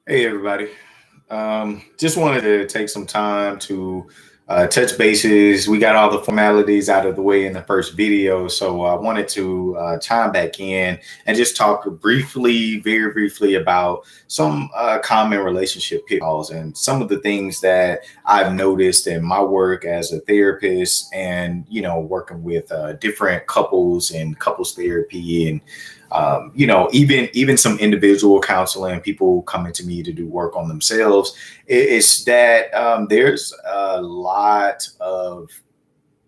Hey, everybody. Just wanted to take some time to touch bases. We got all the formalities out of the way in the first video, so I wanted to chime back in and just talk briefly, very briefly, about some common relationship pitfalls and some of the things that I've noticed in my work as a therapist and, working with different couples and couples therapy and even some individual counseling, people coming to me to do work on themselves. It's that there's a lot of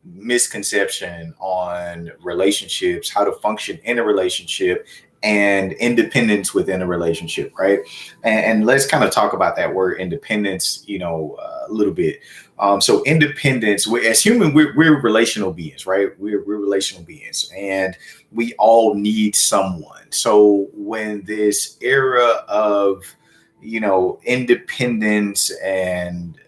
misconception on relationships, how to function in a relationship, and independence within a relationship, right? And let's kind of talk about that word independence, a little bit. So independence, as human, we're relational beings, right? We're relational beings, and we all need someone. So when this era of, independence and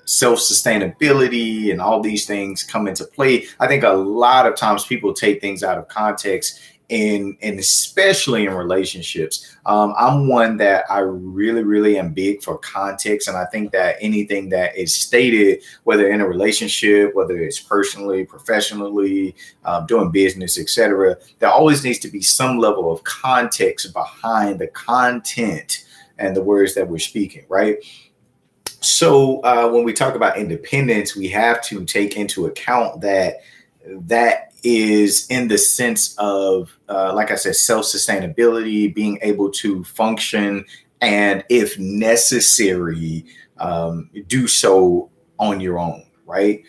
self-sustainability and all these things come into play, I think a lot of times people take things out of context, and especially in relationships. I'm one that I really, really am big for context. And I think that anything that is stated, whether in a relationship, whether it's personally, professionally, doing business, etc., there always needs to be some level of context behind the content and the words that we're speaking, right? So when we talk about independence, we have to take into account that is in the sense of, like I said, self-sustainability, being able to function, and if necessary, do so on your own, right?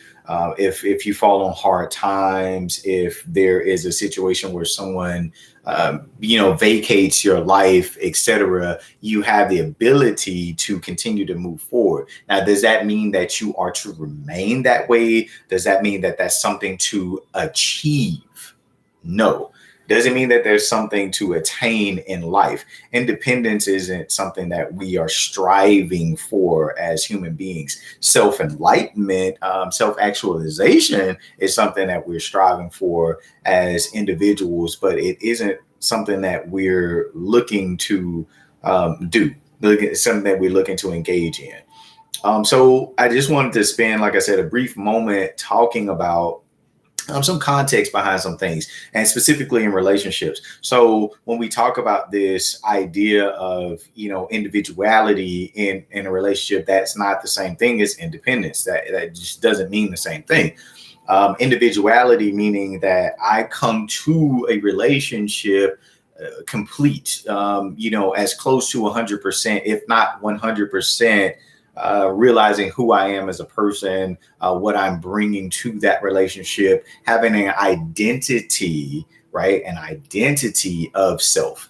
If you fall on hard times, if there is a situation where someone vacates your life, etc., you have the ability to continue to move forward. Now, does that mean that you are to remain that way? Does that mean that that's something to achieve? No. Doesn't mean that there's something to attain in life. Independence isn't something that we are striving for as human beings. Self-enlightenment, self-actualization is something that we're striving for as individuals, but it isn't something that we're looking to do. It's something that we're looking to engage in. So I just wanted to spend, like I said, a brief moment talking about some context behind some things, and specifically in relationships. So when we talk about this idea of, individuality in a relationship, that's not the same thing as independence. That just doesn't mean the same thing. Individuality meaning that I come to a relationship complete, as close to 100%, if not 100%, realizing who I am as a person, what I'm bringing to that relationship, having an identity, right? An identity of self.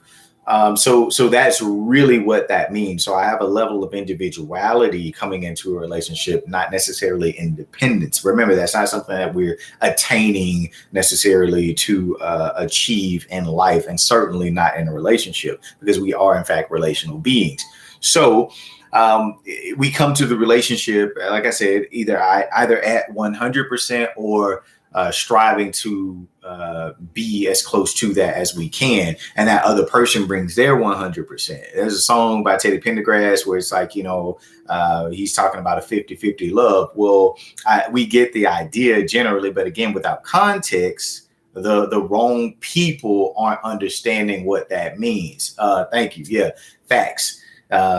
So that's really what that means. So I have a level of individuality coming into a relationship, not necessarily independence. Remember, that's not something that we're attaining necessarily to achieve in life, and certainly not in a relationship, because we are in fact relational beings. So we come to the relationship, like I said, either at 100% or striving to be as close to that as we can, and that other person brings their 100%. There's a song by Teddy Pendergrass where it's like, he's talking about a 50-50 love. Well, we get the idea generally, but again, without context, the wrong people aren't understanding what that means. Thank you. Yeah, facts.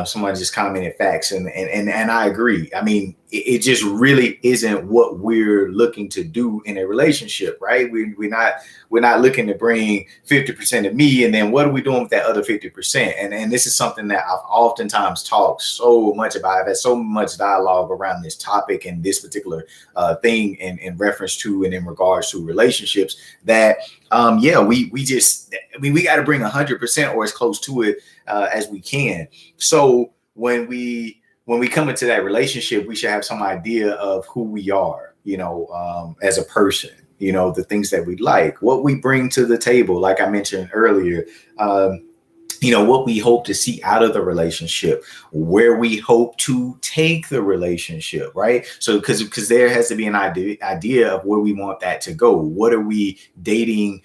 Someone just commented facts, and I agree. I mean, it just really isn't what we're looking to do in a relationship, right? We're not looking to bring 50% of me, and then what are we doing with that other 50%? And this is something that I've oftentimes talked so much about. I've had so much dialogue around this topic and this particular thing in reference to and in regards to relationships. That we got to bring 100% or as close to it as we can. So when we come into that relationship, we should have some idea of who we are, as a person, the things that we like, what we bring to the table. Like I mentioned earlier, what we hope to see out of the relationship, where we hope to take the relationship, right? So because there has to be an idea of where we want that to go. What are we dating,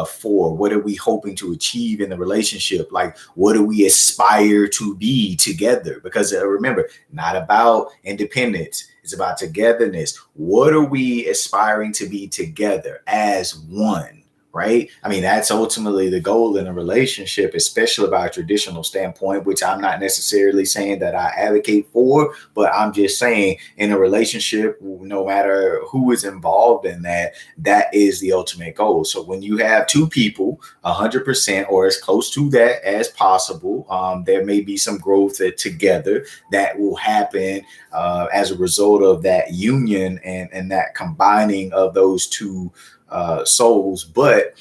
for? What are we hoping to achieve in the relationship? Like, what do we aspire to be together? Because remember, not about independence. It's about togetherness. What are we aspiring to be together as one? Right? I mean, that's ultimately the goal in a relationship, especially by a traditional standpoint, which I'm not necessarily saying that I advocate for, but I'm just saying in a relationship, no matter who is involved in that, that is the ultimate goal. So when you have two people, 100% or as close to that as possible, there may be some growth together that will happen as a result of that union and that combining of those two souls, but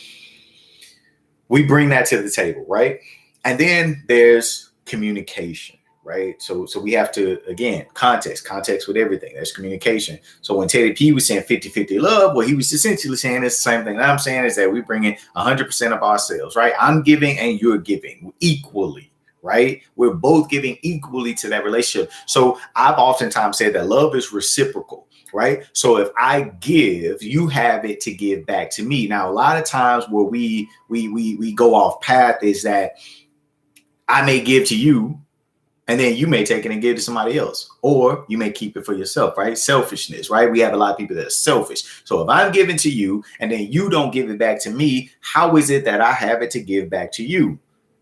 we bring that to the table, right? And then there's communication, right? So we have to, again, context with everything. There's communication. So when Teddy P was saying 50-50 love, what he was essentially saying is the same thing that I'm saying, is that we bring in 100% of ourselves, right? I'm giving and you're giving equally. Right? We're both giving equally to that relationship. So I've oftentimes said that love is reciprocal, right? So if I give, you have it to give back to me. Now, a lot of times where we go off path is that I may give to you and then you may take it and give to somebody else, or you may keep it for yourself, right? Selfishness, right? We have a lot of people that are selfish. So if I'm giving to you and then you don't give it back to me, how is it that I have it to give back to you?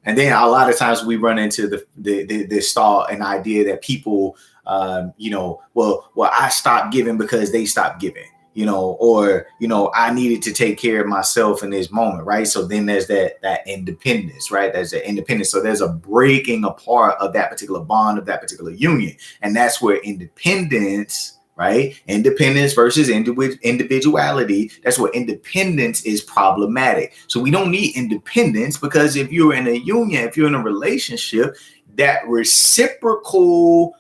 And then a lot of times we run into this thought and idea that people, well, I stopped giving because they stopped giving, or, I needed to take care of myself in this moment, right? So then there's that independence, right? There's the independence. So there's a breaking apart of that particular bond, of that particular union. And that's where independence, right? Independence versus individuality. That's where independence is problematic. So we don't need independence, because if you're in a union, if you're in a relationship, that reciprocal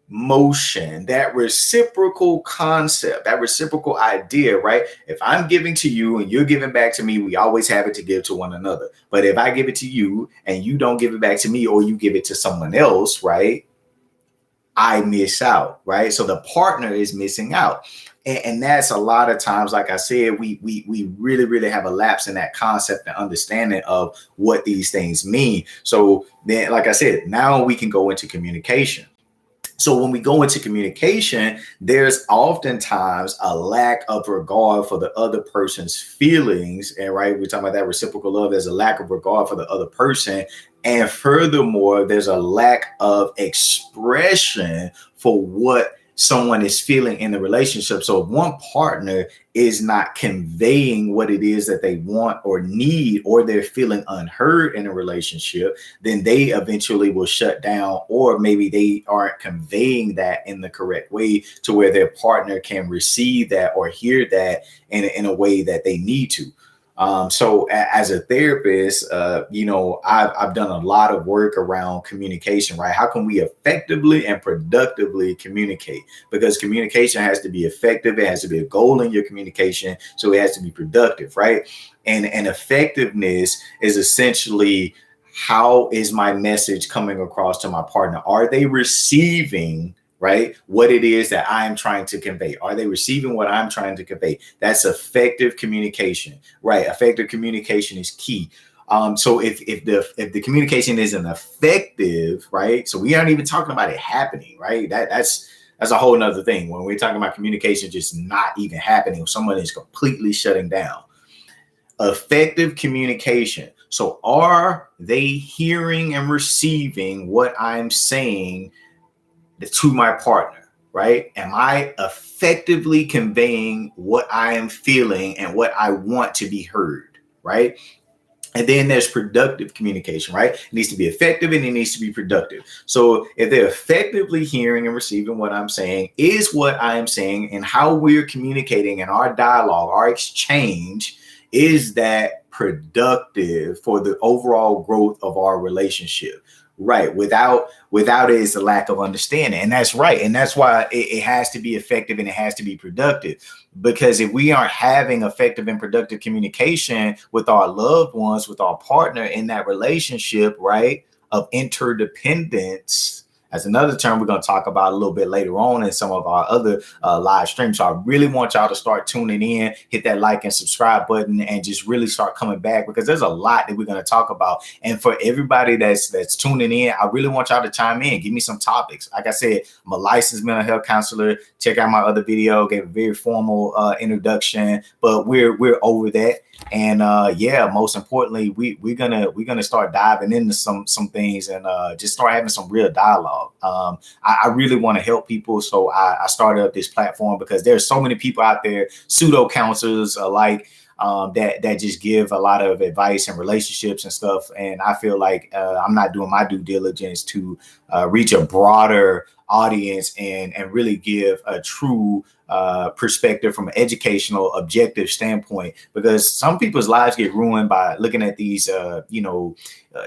motion, that reciprocal concept, that reciprocal idea, right? If I'm giving to you and you're giving back to me, we always have it to give to one another. But if I give it to you and you don't give it back to me, or you give it to someone else, right? I miss out, right? So the partner is missing out. And that's a lot of times, like I said, we really, really have a lapse in that concept and understanding of what these things mean. So then, like I said, now we can go into communication. So when we go into communication, there's oftentimes a lack of regard for the other person's feelings. And right, we're talking about that reciprocal love. There's a lack of regard for the other person. And furthermore, there's a lack of expression for what someone is feeling in the relationship. So if one partner is not conveying what it is that they want or need, or they're feeling unheard in a relationship, then they eventually will shut down, or maybe they aren't conveying that in the correct way to where their partner can receive that or hear that in a way that they need to. So as a therapist, I've done a lot of work around communication, right? How can we effectively and productively communicate? Because communication has to be effective. It has to be a goal in your communication. So it has to be productive, right? And effectiveness is essentially, how is my message coming across to my partner? Are they receiving, right, what it is that I'm trying to convey? Are they receiving what I'm trying to convey? That's effective communication, right? Effective communication is key. So if the communication isn't effective, right? So we aren't even talking about it happening, right? That's a whole nother thing. When we're talking about communication just not even happening, someone is completely shutting down. Effective communication. So are they hearing and receiving what I'm saying to my partner, right? Am I effectively conveying what I am feeling and what I want to be heard, right? And then there's productive communication, right? It needs to be effective and it needs to be productive. So if they're effectively hearing and receiving what I'm saying, is what I am saying and how we're communicating in our dialogue, our exchange, is that productive for the overall growth of our relationship? Right. Without it is a lack of understanding. And that's right. And that's why it has to be effective and it has to be productive. Because if we aren't having effective and productive communication with our loved ones, with our partner in that relationship, right, of interdependence, that's another term we're going to talk about a little bit later on in some of our other live streams. So I really want y'all to start tuning in, hit that like and subscribe button, and just really start coming back, because there's a lot that we're going to talk about. And for everybody that's tuning in, I really want y'all to chime in. Give me some topics. Like I said, I'm a licensed mental health counselor. Check out my other video. Gave a very formal introduction, but we're over that. And yeah, most importantly, we're gonna start diving into some things and just start having some real dialogue. I really want to help people, so I started up this platform because there's so many people out there, pseudo counselors alike, that just give a lot of advice and relationships and stuff. And I feel like I'm not doing my due diligence to reach a broader audience and really give a true perspective from an educational, objective standpoint, because some people's lives get ruined by looking at these,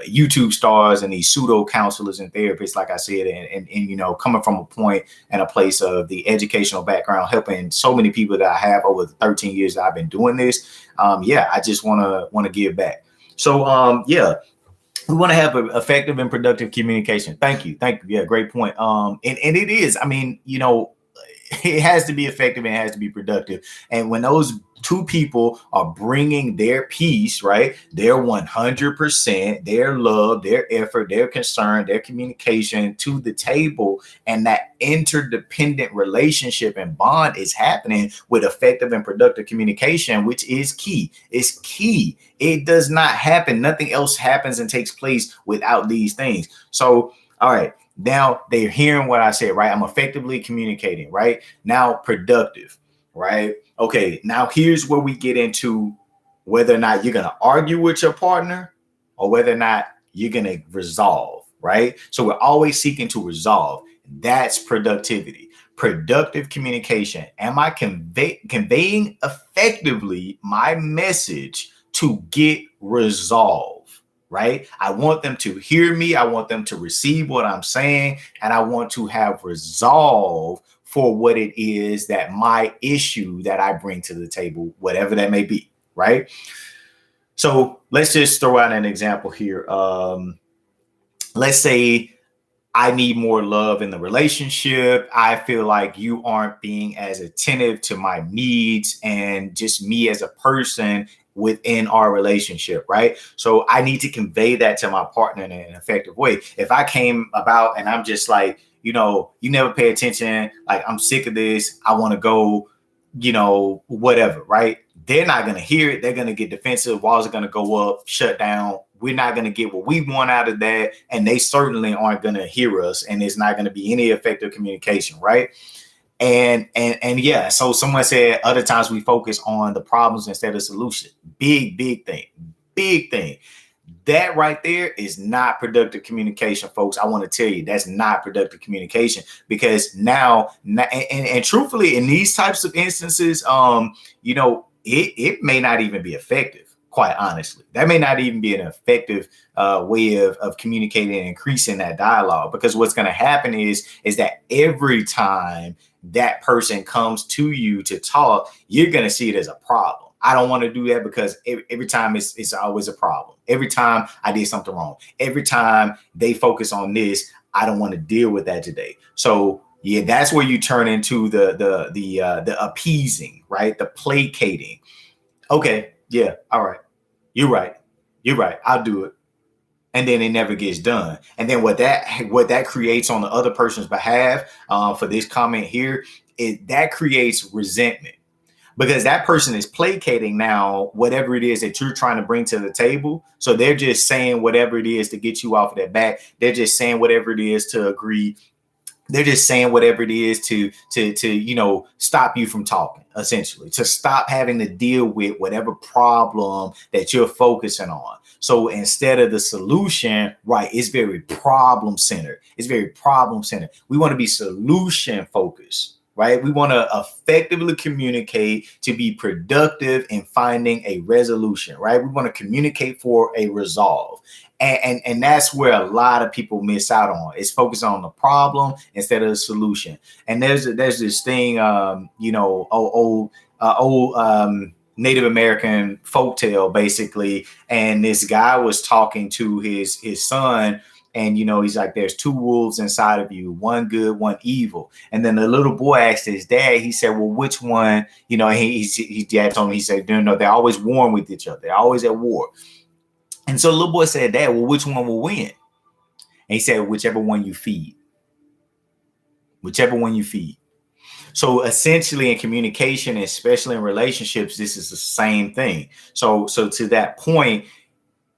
YouTube stars and these pseudo counselors and therapists, like I said, and coming from a point and a place of the educational background, helping so many people that I have over the 13 years that I've been doing this. I just want to give back. So, we want to have an effective and productive communication. Thank you. Yeah, great point. And it is, it has to be effective and it has to be productive. And when those two people are bringing their piece, right, their 100%, their love, their effort, their concern, their communication to the table, and that interdependent relationship and bond is happening with effective and productive communication, which is key. It's key. It does not happen. Nothing else happens and takes place without these things. So, all right. Now they're hearing what I said, right? I'm effectively communicating, right? Now productive, right? Okay, now here's where we get into whether or not you're going to argue with your partner or whether or not you're going to resolve, right? So we're always seeking to resolve. That's productivity. Productive communication. Am I conveying effectively my message to get resolved? Right? I want them to hear me. I want them to receive what I'm saying. And I want to have resolve for what it is that my issue that I bring to the table, whatever that may be. Right? So let's just throw out an example here. Let's say I need more love in the relationship. I feel like you aren't being as attentive to my needs and just me as a person within our relationship, right? So I need to convey that to my partner in an effective way. If I came about and I'm just like, you never pay attention, like I'm sick of this, I want to go, whatever, right? They're not going to hear it. They're going to get defensive. Walls are going to go up, shut down. We're not going to get what we want out of that. And they certainly aren't going to hear us. And it's not going to be any effective communication, right? And yeah, so someone said other times we focus on the problems instead of solution. Big thing. That right there is not productive communication, folks. I want to tell you that's not productive communication, because now, and truthfully, in these types of instances, it may not even be effective. Quite honestly, that may not even be an effective way of communicating and increasing that dialogue, because what's going to happen is that every time that person comes to you to talk, you're going to see it as a problem. I don't want to do that, because every time it's always a problem. Every time I did something wrong, every time they focus on this, I don't want to deal with that today. So yeah, that's where you turn into the appeasing, right? The placating. Okay, yeah, all right. You're right. I'll do it. And then it never gets done. And then what that creates on the other person's behalf, for this comment here, that creates resentment, because that person is placating now whatever it is that you're trying to bring to the table. So they're just saying whatever it is to get you off of their back. They're just saying whatever it is to agree. They're just saying whatever it is to stop you from talking, essentially, to stop having to deal with whatever problem that you're focusing on. So instead of the solution, right, it's very problem centered. We want to be solution focused, right? We want to effectively communicate to be productive in finding a resolution, right? We want to communicate for a resolve. And that's where a lot of people miss out on. It's focused on the problem instead of the solution. And there's this thing, old Native American folktale, basically. And this guy was talking to his son, and he's like, "There's two wolves inside of you, one good, one evil." And then the little boy asked his dad. He said, "Well, which one?" His dad told him. He said, "No, they're always warring with each other. They're always at war." And so the little boy said, "Dad, well, which one will win?" And he said, "Whichever one you feed. Whichever one you feed." So essentially in communication, especially in relationships, this is the same thing. So to that point,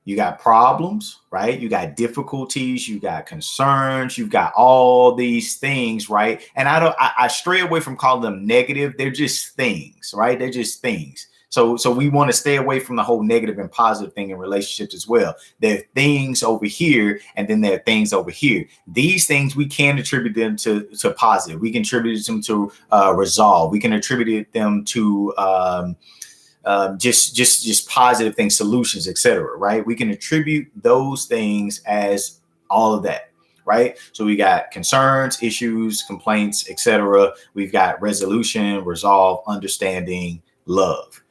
you got problems, right? You got difficulties, you got concerns, you've got all these things, right? And I stray away from calling them negative. They're just things, right? They're just things. So we want to stay away from the whole negative and positive thing in relationships as well. There are things over here, and then there are things over here. These things, we can attribute them to positive. We can attribute them to resolve. We can attribute them to just positive things, solutions, etc. Right? We can attribute those things as all of that. Right? So we got concerns, issues, complaints, etc. We've got resolution, resolve, understanding, love.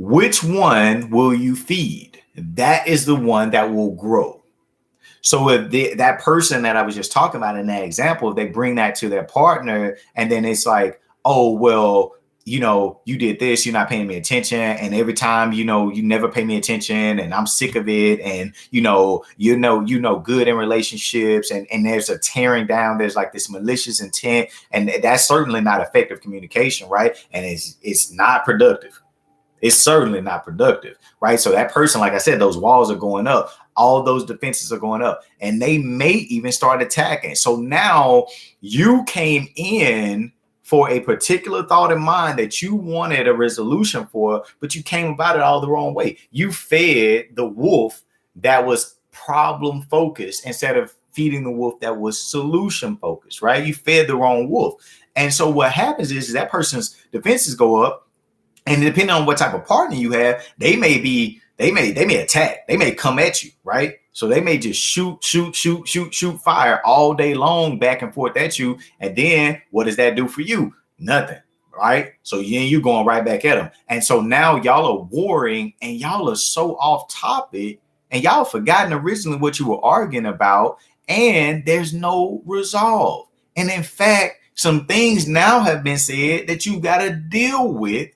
Which one will you feed? That is the one that will grow. So if that person that I was just talking about in that example, if they bring that to their partner, and then it's like, "Oh, well, you did this, you're not paying me attention. And every time, you never pay me attention, and I'm sick of it. And, good in relationships, and there's a tearing down, there's like this malicious intent. And that's certainly not effective communication, right? And it's not productive. It's certainly not productive, right? So that person, like I said, those walls are going up. All those defenses are going up, and they may even start attacking. So now you came in for a particular thought in mind that you wanted a resolution for, but you came about it all the wrong way. You fed the wolf that was problem focused instead of feeding the wolf that was solution focused, right? You fed the wrong wolf. And so what happens is that person's defenses go up. And depending on what type of partner you have, they may attack. They may come at you, right? So they may just shoot fire all day long back and forth at you. And then what does that do for you? Nothing, right? So you going right back at them. And so now y'all are warring, and y'all are so off topic, and y'all forgotten originally what you were arguing about, and there's no resolve. And in fact, some things now have been said that you got to deal with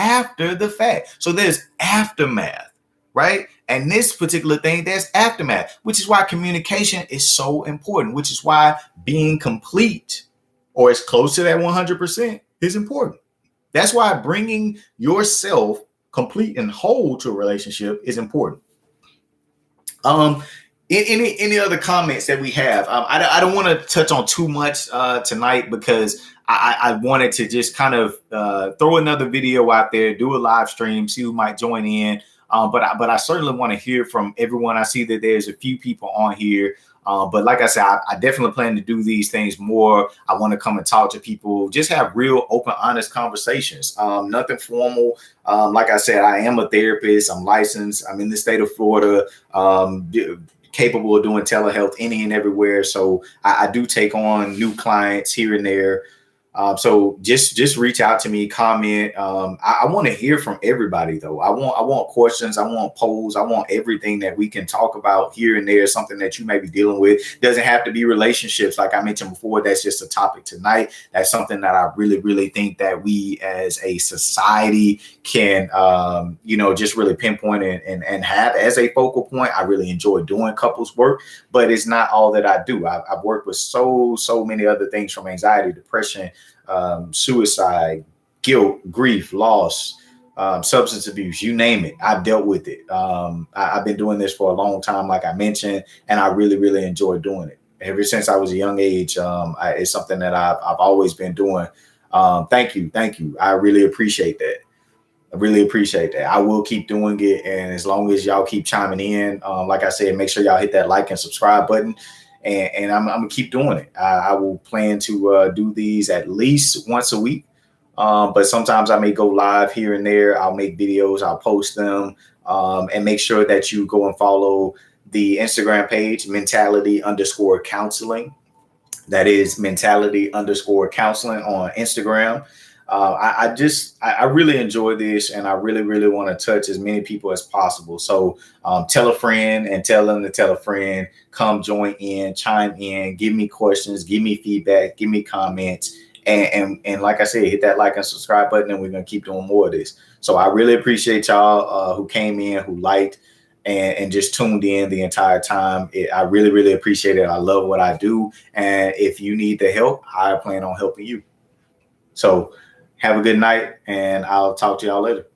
after the fact. So there's aftermath, right? And this particular thing, there's aftermath, which is why communication is so important, which is why being complete or as close to that 100% is important. That's why bringing yourself complete and whole to a relationship is important. Any other comments that we have? I don't want to touch on too much tonight, because I wanted to just kind of throw another video out there, do a live stream, see who might join in. But I certainly want to hear from everyone. I see that there's a few people on here. But like I said, I definitely plan to do these things more. I want to come and talk to people, just have real, open, honest conversations. Nothing formal. Like I said, I am a therapist. I'm licensed. I'm in the state of Florida. Capable of doing telehealth any and everywhere. So I do take on new clients here and there. So just reach out to me, comment. I want to hear from everybody though. I want questions. I want polls. I want everything that we can talk about here and there. Something that you may be dealing with. Doesn't have to be relationships. Like I mentioned before, that's just a topic tonight. That's something that I really, really think that we as a society can, just really pinpoint and have as a focal point. I really enjoy doing couples work, but it's not all that I do. I've worked with so many other things, from anxiety, depression, suicide, guilt, grief, loss, substance abuse, you name it. I've dealt with it. I've been doing this for a long time, like I mentioned, and I really, really enjoy doing it. Ever since I was a young age, it's something that I've always been doing. Thank you. I really appreciate that. I will keep doing it. And as long as y'all keep chiming in, like I said, make sure y'all hit that like and subscribe button. and I'm gonna keep doing it. I will plan to do these at least once a week. But sometimes I may go live here and there. I'll make videos, I'll post them, and make sure that you go and follow the Instagram page, mentality_counseling. That is mentality_counseling on Instagram. I really enjoy this, and I really want to touch as many people as possible. So tell a friend and tell them to tell a friend. Come join in, chime in, give me questions, give me feedback, give me comments, and like I said, hit that like and subscribe button, and we're gonna keep doing more of this. So I really appreciate y'all who came in, who liked, and just tuned in the entire time. I really appreciate it. I love what I do, and if you need the help, I plan on helping you. So have a good night, and I'll talk to y'all later.